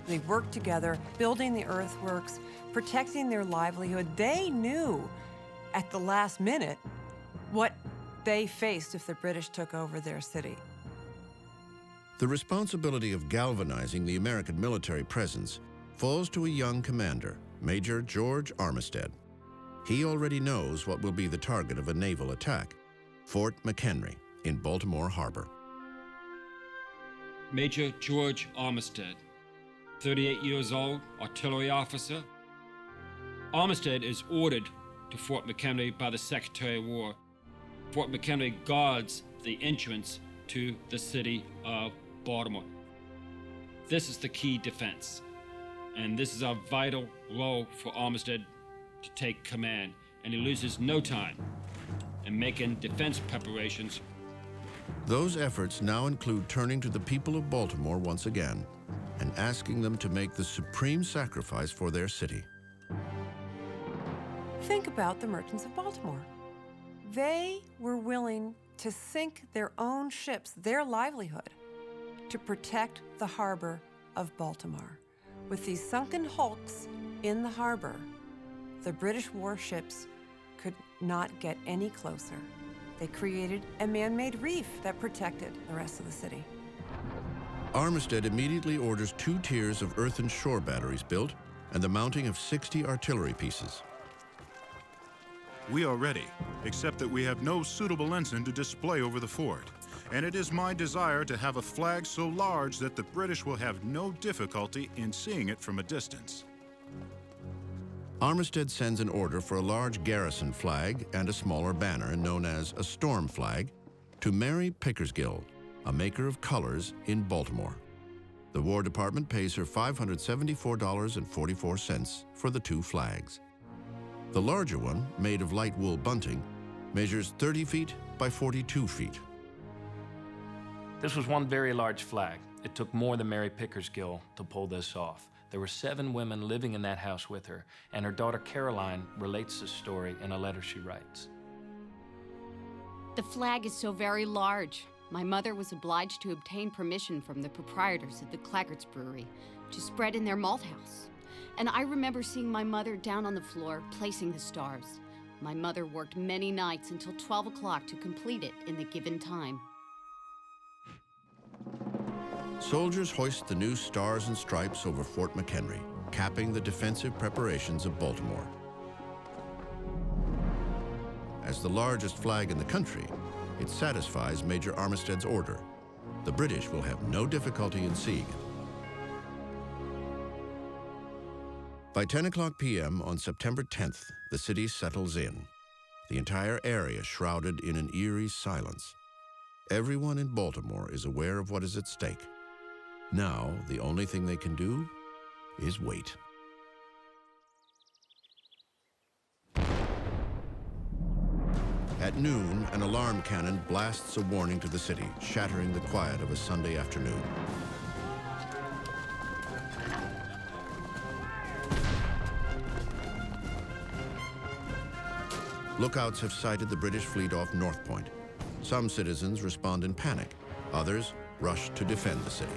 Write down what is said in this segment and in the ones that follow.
They worked together, building the earthworks, protecting their livelihood. They knew at the last minute what they faced if the British took over their city. The responsibility of galvanizing the American military presence falls to a young commander, Major George Armistead. He already knows what will be the target of a naval attack, Fort McHenry in Baltimore Harbor. Major George Armistead, 38 years old, artillery officer. Armistead is ordered to Fort McHenry by the Secretary of War. Fort McHenry guards the entrance to the city of Baltimore. This is the key defense, and this is a vital role for Armistead to take command, and he loses no time in making defense preparations. Those efforts now include turning to the people of Baltimore once again and asking them to make the supreme sacrifice for their city. Think about the merchants of Baltimore. They were willing to sink their own ships, their livelihood, to protect the harbor of Baltimore. With these sunken hulks in the harbor, the British warships could not get any closer. They created a man-made reef that protected the rest of the city. Armistead immediately orders 2 tiers of earthen shore batteries built and the mounting of 60 artillery pieces. We are ready, except that we have no suitable ensign to display over the fort. And it is my desire to have a flag so large that the British will have no difficulty in seeing it from a distance. Armistead sends an order for a large garrison flag and a smaller banner, known as a storm flag, to Mary Pickersgill, a maker of colors in Baltimore. The War Department pays her $574.44 for the 2 flags. The larger one, made of light wool bunting, measures 30 feet by 42 feet. This was one very large flag. It took more than Mary Pickersgill to pull this off. There were 7 women living in that house with her, and her daughter Caroline relates this story in a letter she writes. The flag is so very large. My mother was obliged to obtain permission from the proprietors of the Claggart's Brewery to spread in their malt house. And I remember seeing my mother down on the floor placing the stars. My mother worked many nights until 12 o'clock to complete it in the given time. Soldiers hoist the new stars and stripes over Fort McHenry, capping the defensive preparations of Baltimore. As the largest flag in the country, it satisfies Major Armistead's order. The British will have no difficulty in seeing it. By 10 o'clock p.m. on September 10th, the city settles in, the entire area shrouded in an eerie silence. Everyone in Baltimore is aware of what is at stake. Now, the only thing they can do is wait. At noon, an alarm cannon blasts a warning to the city, shattering the quiet of a Sunday afternoon. Lookouts have sighted the British fleet off North Point. Some citizens respond in panic. Others rush to defend the city.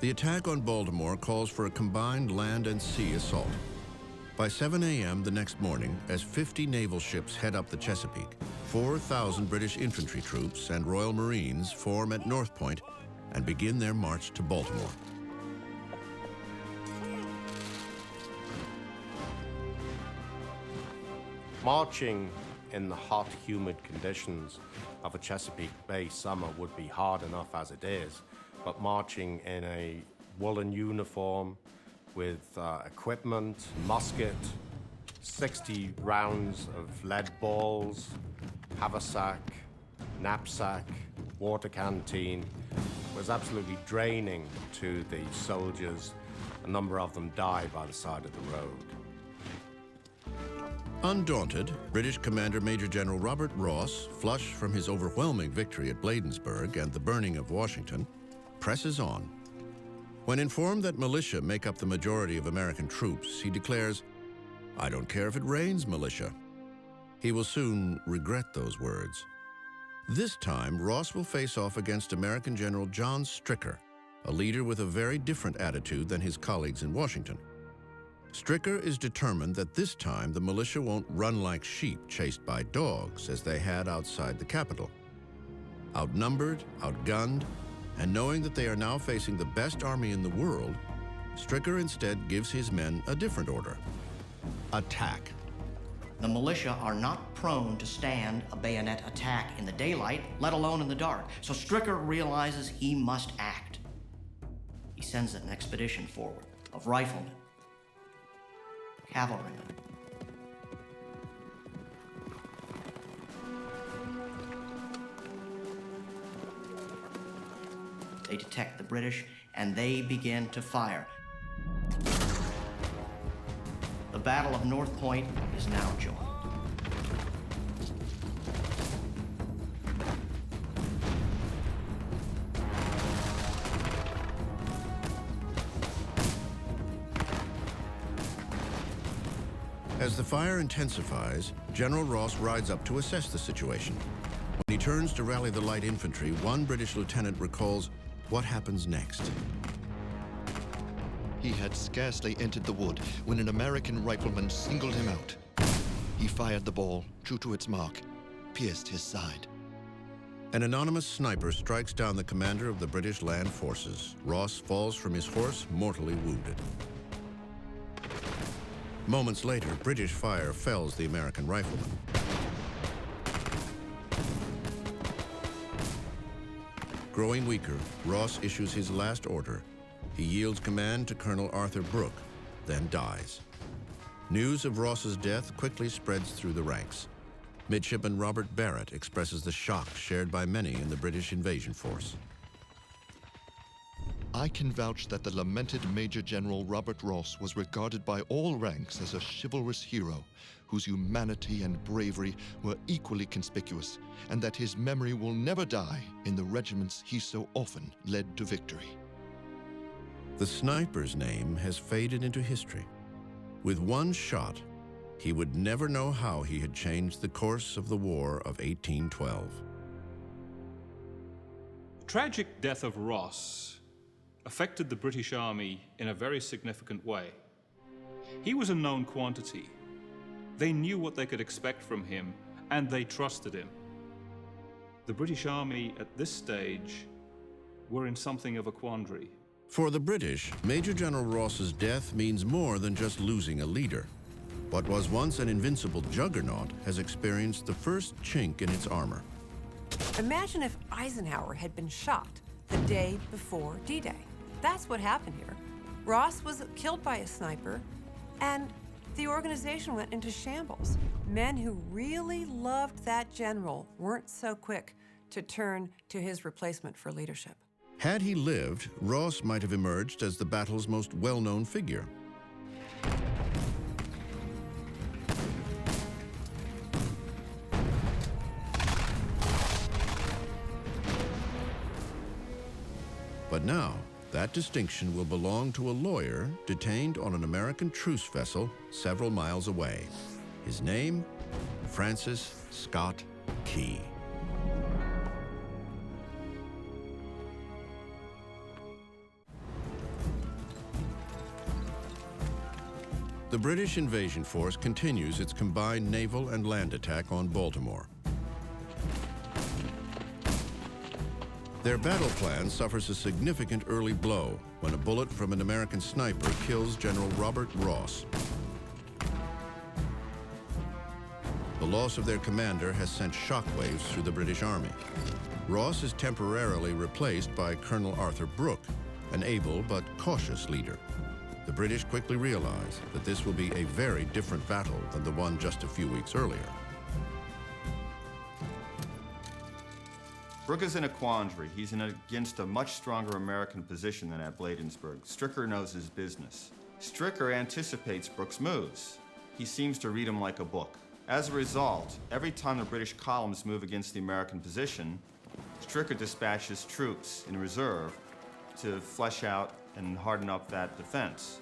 The attack on Baltimore calls for a combined land and sea assault. By 7 a.m. the next morning, as 50 naval ships head up the Chesapeake, 4,000 British infantry troops and Royal Marines form at North Point and begin their march to Baltimore. Marching in the hot, humid conditions of a Chesapeake Bay summer would be hard enough as it is, but marching in a woolen uniform with equipment, musket, 60 rounds of lead balls, haversack, knapsack, water canteen, was absolutely draining to the soldiers. A number of them died by the side of the road. Undaunted, British Commander Major General Robert Ross, flush from his overwhelming victory at Bladensburg and the burning of Washington, presses on. When informed that militia make up the majority of American troops, he declares, "I don't care if it rains militia." He will soon regret those words. This time, Ross will face off against American General John Stricker, a leader with a very different attitude than his colleagues in Washington. Stricker is determined that this time the militia won't run like sheep chased by dogs as they had outside the Capitol. Outnumbered, outgunned, and knowing that they are now facing the best army in the world, Stricker instead gives his men a different order: attack. The militia are not prone to stand a bayonet attack in the daylight, let alone in the dark, so Stricker realizes he must act. He sends an expedition forward of riflemen, cavalrymen, they detect the British and they begin to fire. The Battle of North Point is now joined. As the fire intensifies, General Ross rides up to assess the situation. When he turns to rally the light infantry, one British lieutenant recalls what happens next. He had scarcely entered the wood when an American rifleman singled him out. He fired the ball, true to its mark, pierced his side. An anonymous sniper strikes down the commander of the British land forces. Ross falls from his horse, mortally wounded. Moments later, British fire fells the American rifleman. Growing weaker, Ross issues his last order. He yields command to Colonel Arthur Brooke, then dies. News of Ross's death quickly spreads through the ranks. Midshipman Robert Barrett expresses the shock shared by many in the British invasion force. I can vouch that the lamented Major General Robert Ross was regarded by all ranks as a chivalrous hero whose humanity and bravery were equally conspicuous, and that his memory will never die in the regiments he so often led to victory. The sniper's name has faded into history. With one shot, he would never know how he had changed the course of the War of 1812. The tragic death of Ross affected the British Army in a very significant way. He was a known quantity. They knew what they could expect from him, and they trusted him. The British Army at this stage were in something of a quandary. For the British, Major General Ross's death means more than just losing a leader. What was once an invincible juggernaut has experienced the first chink in its armor. Imagine if Eisenhower had been shot the day before D-Day. That's what happened here. Ross was killed by a sniper, and the organization went into shambles. Men who really loved that general weren't so quick to turn to his replacement for leadership. Had he lived, Ross might have emerged as the battle's most well-known figure. But now, that distinction will belong to a lawyer detained on an American truce vessel several miles away. His name, Francis Scott Key. The British invasion force continues its combined naval and land attack on Baltimore. Their battle plan suffers a significant early blow when a bullet from an American sniper kills General Robert Ross. The loss of their commander has sent shockwaves through the British Army. Ross is temporarily replaced by Colonel Arthur Brooke, an able but cautious leader. The British quickly realize that this will be a very different battle than the one just a few weeks earlier. Brooke is in a quandary. He's against a much stronger American position than at Bladensburg. Stricker knows his business. Stricker anticipates Brooke's moves. He seems to read him like a book. As a result, every time the British columns move against the American position, Stricker dispatches troops in reserve to flesh out and harden up that defense.